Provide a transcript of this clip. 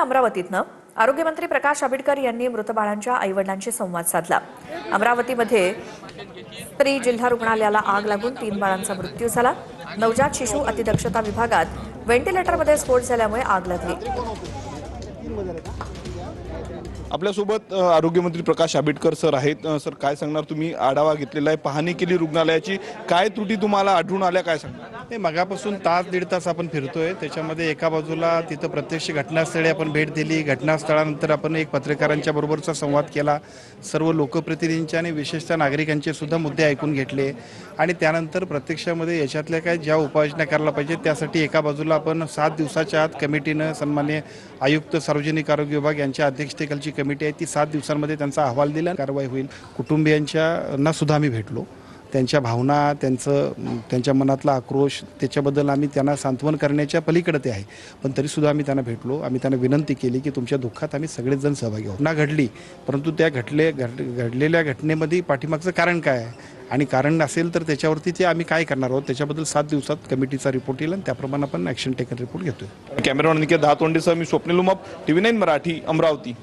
अमरावतीतनं आरोग्यमंत्री प्रकाश आंबेडकर यांनी मृत बाळांच्या आईवडिलांशी संवाद साधला। अमरावतीमध्ये स्त्री जिल्हा रुग्णालयाला आग लागून 3 बाळांचा मृत्यू झाला। नवजात शिशु अतिदक्षता विभागात व्हेंटिलेटरमध्ये स्फोट झाल्यामुळे आग लागली। आपल्यासोबत आरोग्यमंत्री प्रकाश आंबेडकर सर आहेत। सर, काय सांगणार तुम्ही? आढावा घेतलेला आहे, पाहणी केली रुग्णालयाची, काय त्रुटी तुम्हाला आढळून आल्या, काय सांगणार? नाही, मगापासून दीड तास आपण फिरतोय। त्याच्यामध्ये एका बाजूला तिथं प्रत्यक्ष घटनास्थळी आपण भेट दिली। घटनास्थळानंतर आपण एक पत्रकारांच्या बरोबरचा संवाद केला। सर्व लोकप्रतिनिधींचे आणि विशेषतः नागरिकांचे सुद्धा मुद्दे ऐकून घेतले आणि त्यानंतर प्रत्यक्षामध्ये याच्यातल्या काय ज्या उपाययोजना करायला पाहिजे त्यासाठी एका बाजूला आपण 7 दिवसाच्या आत कमिटीनं सन्मान्य आयुक्त सार्वजनिक आरोग्य विभाग यांच्या अध्यक्षतेखालची कमिटी आहे, ती 7 दिवसांमध्ये त्यांचा अहवाल दिला, कारवाई होईल। कुटुंबियांना सुद्धा आम्ही भेटलो, त्यांच्या भावना, त्यांच्या मनातला आक्रोश, त्याच्याबद्दल आम्ही त्यांना सांत्वन करण्याच्या पलीकडे ते आहे, पण तरीसुद्धा आम्ही त्यांना भेटलो। आम्ही त्यांना विनंती केली की तुमच्या दुःखात आम्ही सगळेच जण सहभागी आहोत। घटना घडली, परंतु त्या घडलेल्या घटनेमध्ये पाठीमागचं कारण काय आहे आणि कारण असेल तर त्याच्यावरती ते आम्ही काय करणार आहोत त्याच्याबद्दल 7 दिवसात कमिटीचा रिपोर्ट येईल आणि त्याप्रमाणे आपण ॲक्शन टेकन रिपोर्ट घेतोय। कॅमेरामॅन निकेत दातोंडेसह मी स्वप्नील उमाप, TV9 मराठी, अमरावती।